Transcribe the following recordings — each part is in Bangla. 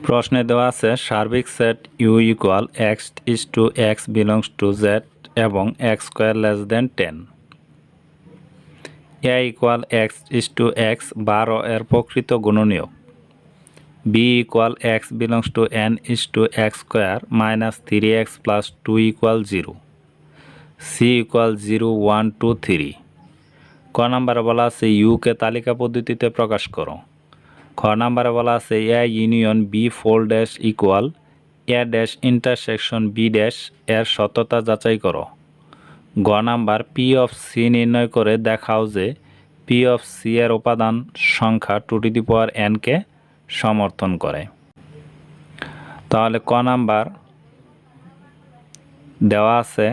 প্রশ্নে দেওয়া আছে সার্বিক set U equal x is to x belongs to Z এবং x square less than 10। A equal x is to X 12 এর প্রকৃত গুণনীয়ক। B equal X belongs to N is to X square minus 3x plus 2 equal 0। C equal 0 1 2 3। ক নাম্বারে বলা আছে ইউকে তালিকা পদ্ধতিতে প্রকাশ করো। খ নাম্বারে বলা আছে A union B whole dash equal A dash intersection B dash এর সত্যতা যাচাই করো। গ নাম্বার পি অফ সি নির্ণয় করে দেখাও যে পি অফ সি এর উপাদান সংখ্যা 2n কে সমর্থন করে। তাহলে ক নাম্বার দেওয়া আছে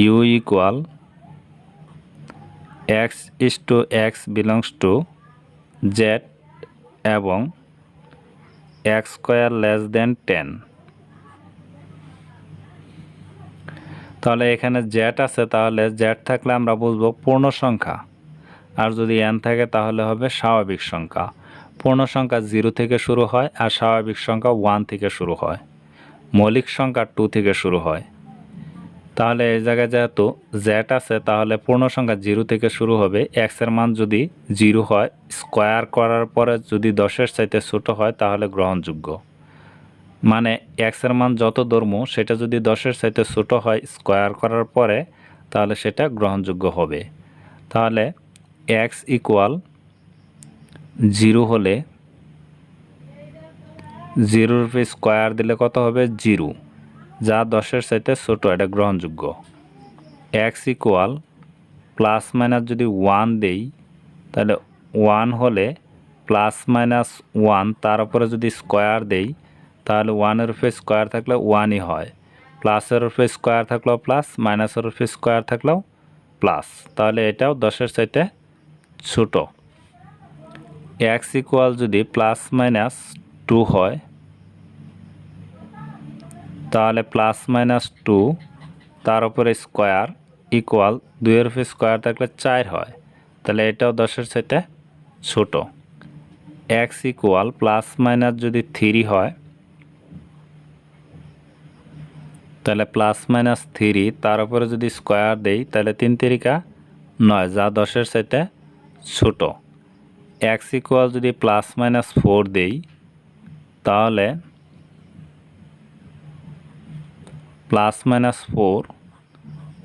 U equal x is to x belongs to Z এবং এক্স স্কোয়ার লেস দেন 10। তাহলে এখানে জেড আছে, তাহলে জেড থাকলে আমরা বুঝবো পূর্ণ সংখ্যা, আর যদি এন থাকে তাহলে হবে স্বাভাবিক সংখ্যা। পূর্ণ সংখ্যা 0 থেকে শুরু হয় আর স্বাভাবিক সংখ্যা 1 থেকে শুরু হয়, মৌলিক সংখ্যা 2 থেকে শুরু হয়। তাহলে এই জায়গায় যেহেতু জেড আছে তাহলে পূর্ণ সংখ্যা 0 থেকে শুরু হবে। এক্স এর মান যদি 0 হয়, স্কোয়ার করার পরে যদি 10-এর চাইতে ছোট হয় তাহলে গ্রহণযোগ্য। মানে এক্স এর মান যত ধরমু সেটা যদি 10-এর চাইতে ছোট হয় স্কোয়ার করার পরে তাহলে সেটা গ্রহণযোগ্য হবে। তাহলে এক্স ইকুয়াল 0 হলে 0-এর উপরে স্কোয়ার দিলে কত হবে 0, যা 10-এর চাইতে ছোট, এটা গ্রহণযোগ্য। এক্স ইকুয়াল প্লাস মাইনাস যদি 1 দেই তাহলে 1 হলে প্লাস মাইনাস 1 তার উপরে যদি স্কোয়ার দেই তাহলে 1-এর উপরে স্কোয়ার থাকলে 1ই হয়, প্লাসের উপরে স্কোয়ার থাকলেও প্লাস, মাইনাসের উপরে স্কোয়ার থাকলেও প্লাস, তাহলে এটাও 10-এর চাইতে ছোট। এক্স ইকুয়াল যদি প্লাস মাইনাস 2 হয় তাহলে প্লাস মাইনাস 2 তার উপরে স্কোয়ার ইকুয়াল 2-এর উপরে স্কোয়ার থাকলে 4 হয়, তাহলে এটাও 10-এর চাইতে ছোট। এক্স ইকুয়াল প্লাস মাইনাস যদি 3 হয় তাহলে প্লাস মাইনাস 3 তার উপরে যদি স্কোয়ার দেই তাহলে 3 3 9, যা 10-এর চাইতে ছোট। এক্স ইকুয়াল যদি প্লাস মাইনাস 4 দেই তাহলে প্লাস মাইনাস 4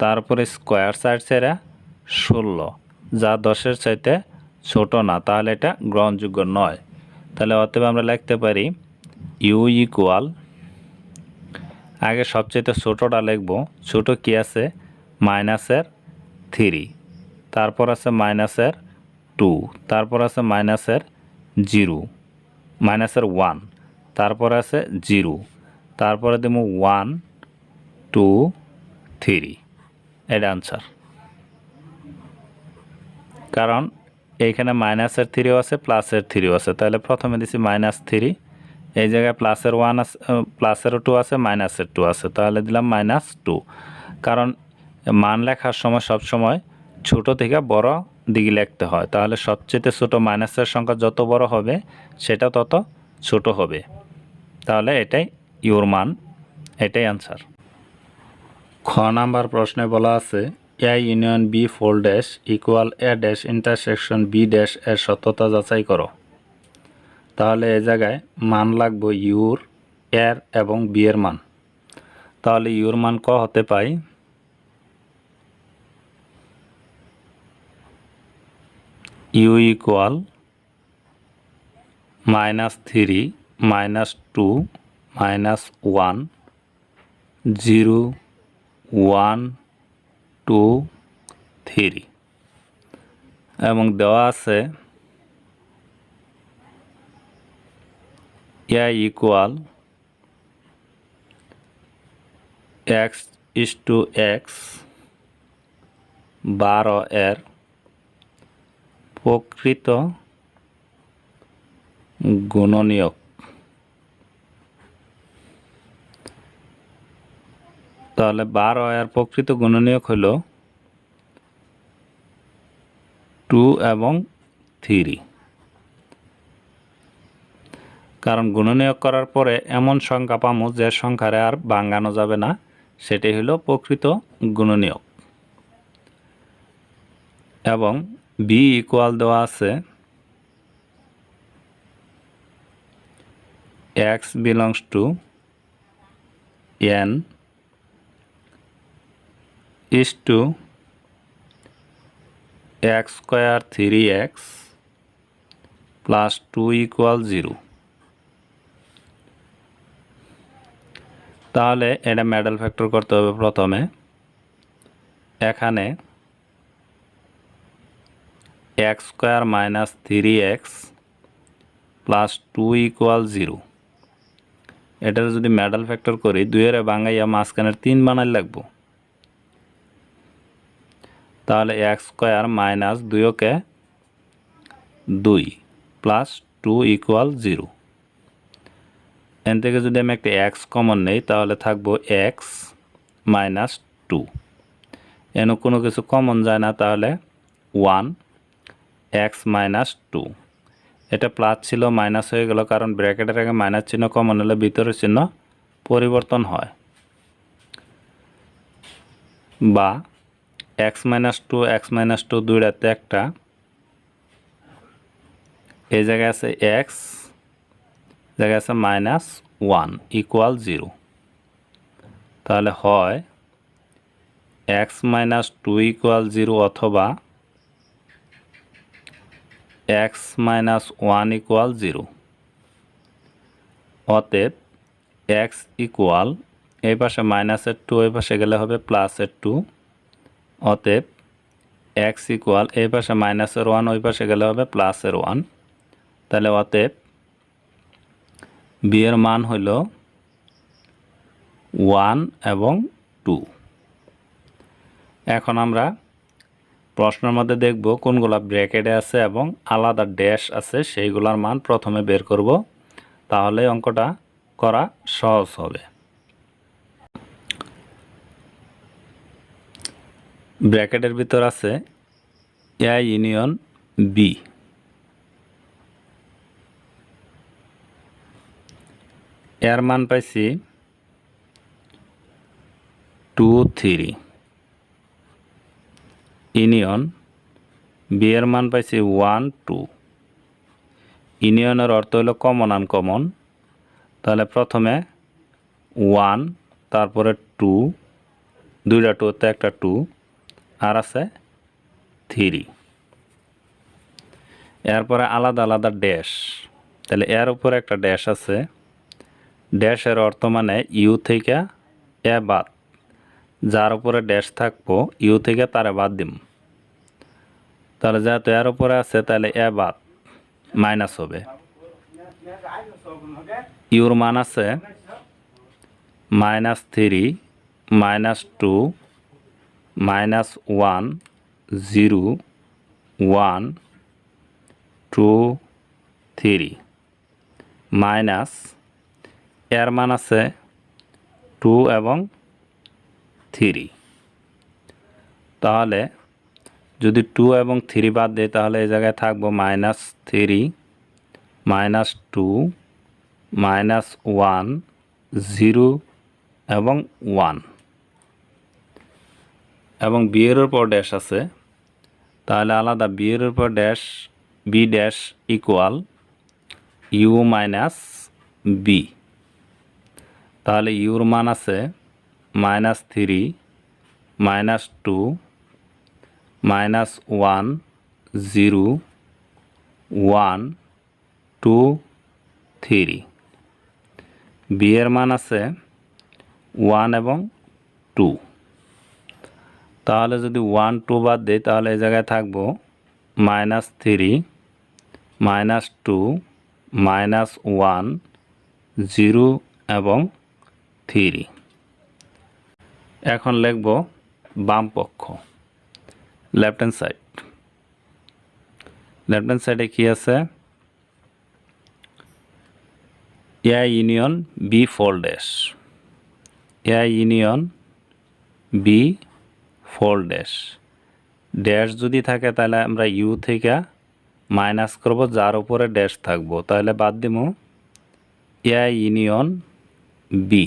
তারপরে স্কোয়ার 4 4 16, যা 10-এর চাইতে ছোট না, তাহলে এটা গ্রহণযোগ্য নয়। তাহলে অতএব আমরা লিখতে পারি ইউ ইকুয়াল, আগে সবচেয়ে ছোটটা লিখব। ছোট কি আছে? মাইনাসের 3, তারপর আছে মাইনাসের 2, তারপর আছে মাইনাসের 0, মাইনাসের 1, তারপর আছে 0, তারপরে দেব 1 2 3, এটা আনসার। কারণ এইখানে মাইনাসের 3ও আছে প্লাসের 3ও আছে, তাহলে প্রথমে দিছি মাইনাস 3, এই জায়গায় প্লাসের 1 আছে, প্লাসের 2 আছে, মাইনাসের 2 আছে, তাহলে দিলাম মাইনাস 2। কারণ মান লেখার সময় সবসময় ছোট থেকে বড় দিকে লিখতে হয়, তাহলে সবচেয়ে ছোট মাইনাসের সংখ্যা যত বড় হবে সেটা তত ছোট হবে। তাহলে এটাই ইউর মান, এটাই আনসার। খ নাম্বার প্রশ্নে বলা আছে A union B whole dash equal A dash intersection B dash এর সত্যতা যাচাই করো। তাহলে এ জায়গায় মান লাগবে ইউর, এর এবং বি এর মান। তাহলে ইউর মান ক হতে পাই ইউ ইকুয়াল -3 -2 -1 0 1 2 3 এবং দেওয়া আছে A equal x is to X 12 এর প্রকৃত গুণনীয়ক। তাহলে 12 এর প্রকৃত গুণনীয়ক হলো 2 এবং 3, কারণ গুণনীয়ক করার পরে এমন সংখ্যা পামু যে সংখ্যারে আর ভাঙানো যাবে না, সেটাই হলো প্রকৃত গুণনীয়ক। এবং বি ইকুয়াল দেওয়া আছে x belongs to n is to x square 3x plus 2 equal 0। তাহলে এটা মিডল ফ্যাক্টর করতে হবে প্রথমে। এখানে x square minus 3x plus 2 equal 0, এটার যদি মিডল ফ্যাক্টর করি 2 এর ভাঙাইয়া মাঝখানের 3 বানাই লাগবো। তাহলে x স্কয়ার মাইনাস 2 কে 2 প্লাস 2 ইকুয়াল 0। এন থেকে যদি আমি একটা x কমন নেই তাহলে থাকবো x মাইনাস 2, এন কোনো কিছু কমন যায় না, তাহলে 1 x মাইনাস 2। এটা প্লাস ছিল মাইনাস হয়ে গেল, কারণ ব্র্যাকেটের আগে মাইনাস চিহ্ন কমন হলে ভিতরের চিহ্ন পরিবর্তন হয়। বা x মাইনাস 2 x মাইনাস 2 দুইটাতে একটা, এই জায়গায় আছে x, জায়গায় আছে মাইনাস 1 ইকুয়াল 0। তাহলে হয় x মাইনাস 2 ইকুয়াল 0 অথবা x মাইনাস 1 ইকুয়াল 0। অতএব x ইকুয়াল, এই পাশে মাইনাসের 2 এই পাশে গেলে হবে প্লাসের 2। অতএব x ইকুয়াল, এই পাশে মাইনাসের 1 ওই পাশে গেলে হবে প্লাসের 1। তাহলে অতএব b এর মান হইল 1 এবং 2। এখন আমরা প্রশ্নের মধ্যে দেখব কোনগুলা ব্র্যাকেটে আছে এবং আলাদা ড্যাশ আছে, সেইগুলোর মান প্রথমে বের করব, তাহলে অঙ্কটা করা সহজ হবে। ব্র্যাকেটের ভিতর আছে a ইউনিয়ন b। এর মান পাইছি 2 3, ইউনিয়ন বি এর মান পাইছি 1 2। ইউনিয়নের অর্থ হলো কমন আনকমন, তাহলে প্রথমে 1, তারপরে 2, দুইটা 2তে একটা 2, আর আছে 3। এরপরে আলাদা আলাদা ড্যাশ, তাহলে এর উপরে একটা ড্যাশ আছে। ড্যাশের অর্থ মানে ইউ থেকে এ বাদ, যার উপরে ড্যাশ থাকবো ইউ থেকে তারে বাদ দিম। তাহলে যেহেতু এর উপরে আছে তাহলে এ বাদ, মাইনাস হবে। ইউর মান আছে -3, -2, -1 0 1 2 3 মাইনাস এর মান আছে 2 এবং 3। তাহলে যদি 2 এবং 3 বাদ দেই তাহলে এই জায়গায় থাকবো -3 -2 -1 0 এবং 1 এবং বি এর উপর ড্যাশ আছে, তাহলে আলাদা বি এর উপর dash, B dash equal U minus B. তাহলে ইউর মান আছে -3 -2 -1 0 1 2 3। বি এর মান আছে 1 এবং 2। তাহলে যদি 1 2 বাদ দেই তাহলে এই জায়গায় থাকবো -3 -2 -1 0 এবং 3। এখন লিখব বাম পক্ষ, left hand side. Left hand সাইডে কি আছে? A union B whole dash, A union B whole dash. Dash যদি থাকে তাহলে আমরা ইউ থেকে মাইনাস করব যার উপরে ড্যাশ থাকবো, তাহলে বাদ দিব এ ইউনিয়ন বি।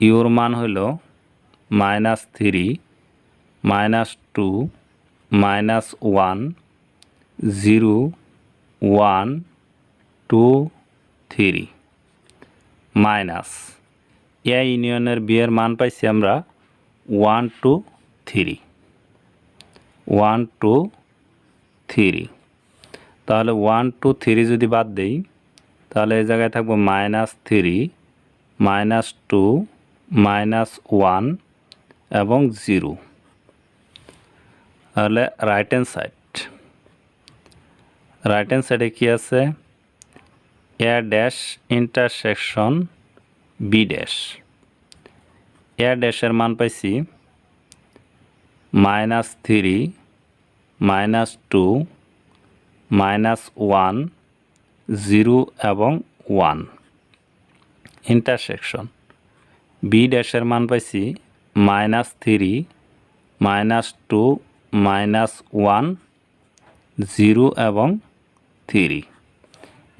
ইউর মান হইল -3 -2 -1 0 1 2 3 মাইনাস এ ইউনিয়নের বি এর মান পাইছি আমরা 1 2 3 1 2 3। তাহলে 1 2 3 যদি বাদ দেই তাহলে এই জায়গায় থাকবো -3 -2 -1 এবং 0। তাহলে রাইট হ্যান্ড সাইডে কি আছে এ ড্যাশ ইন্টারসেকশন বি ড্যাশ। এ ড্যাশের মান পাইছি -3 -2 -1 0 এবং 1 ইন্টারসেকশন। বি ড্যাশের মান পাইছি -3 -2 -1 0 এবং 3।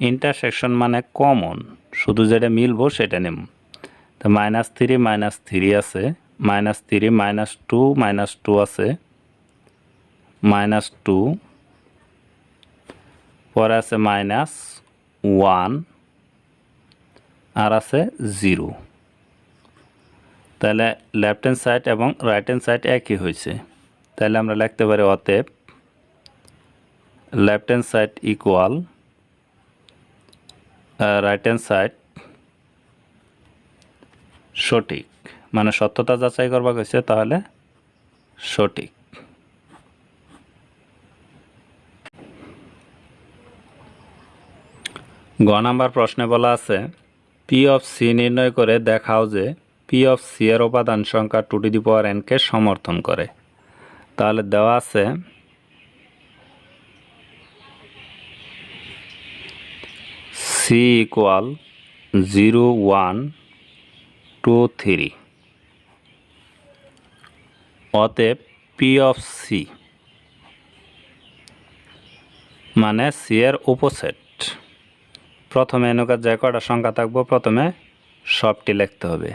ইন্টারসেকশন মানে কমন, শুধু যেটা মিলবো সেটা নেব। তো -3 -3 আছে, -3 -2 -2 আছে, -2 পরে আছে -1 আর আছে 0। তাহলে লেফট হ্যান্ড সাইড এবং রাইট হ্যান্ড সাইড একই হয়েছে। তাহলে আমরা লিখতে পারি অতএব left hand side equal right hand side সঠিক, মানে সত্যতা যাচাই করবা কইছে, তাহলে সঠিক। গ নাম্বার প্রশ্নে বলা আছে পি অফ সি নির্ণয় করে দেখাও যে পি অফ সি এর উপাদান সংখ্যা 2n কে সমর্থন করে। তাহলে দেওয়া আছে সি ইকুয়াল 0 1 2 3। অতএব পি অফ সি মানে সি এর উপসেট। প্রথমে এনকার যে কটা সংখ্যা থাকবো প্রথমে সবটি লিখতে হবে।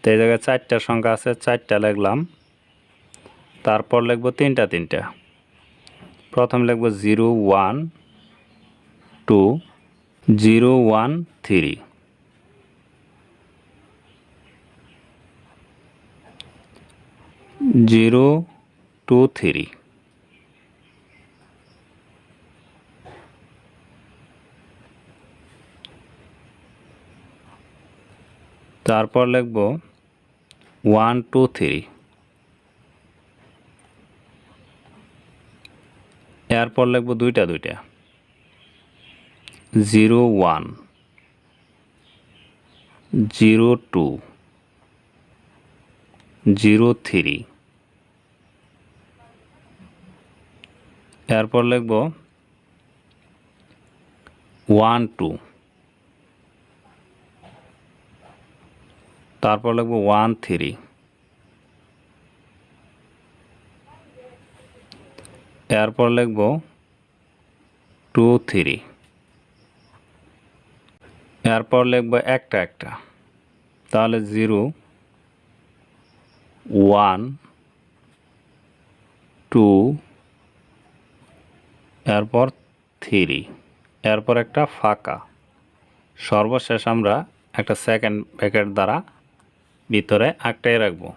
তো এই জায়গায় 4টা সংখ্যা আছে, 4টা লিখলাম। তারপর লিখবো 3টা 3টা। প্রথম লিখবো 0 1 2 0 1 3 0 2 3। তারপর লিখব 1 2 3। এরপর লিখব 2টা 2টা 0 1 0 2 0 3। এরপর লিখব 1 2। তারপর লিখব 1 3। এরপর লিখব 2 3। এরপর লিখব একটা একটা, তাহলে 0 1 2 এরপর 3, এরপর একটা ফাঁকা। সর্বশেষ আমরা একটা সেকেন্ড ব্র্যাকেট দ্বারা ভিতরে আটকায় রাখবো।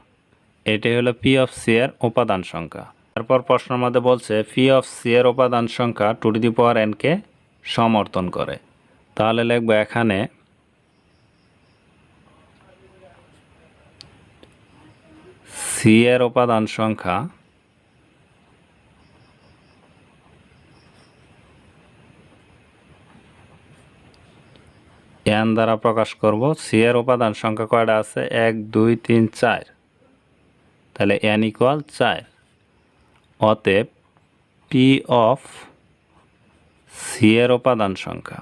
এটাই হলো পি অফ সি এর উপাদান সংখ্যা। তারপর প্রশ্নের মধ্যে বলছে পি অফ সি এর উপাদান সংখ্যা 2n কে সমর্থন করে। তাহলে লিখবো এখানে সি এর উপাদান সংখ্যা n দ্বারা প্রকাশ করব। সি এর উপাদান সংখ্যা কয়টা আছে 1 2 3 4, তাহলে n ইকুয়াল 4। অতএব পি অফ সি এর উপাদান সংখ্যা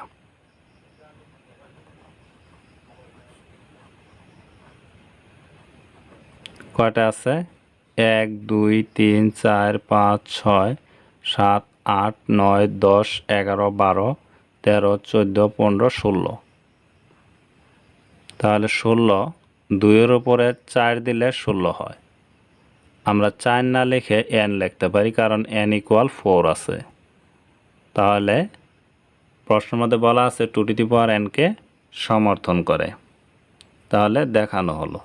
কয়টা আছে 1 2 3 4 5 6 7 8 9 10 11 12 13 14 15 16 তাহলে 16 2 এর উপরে 4 দিলে 16 হয় আমরা 4 না লিখে n লিখতে পারি কারণ n = 4 আছে তাহলে প্রশ্নের মধ্যে বলা আছে 2 টু দি পাওয়ার n কে সমর্থন করে তাহলে দেখানো হলো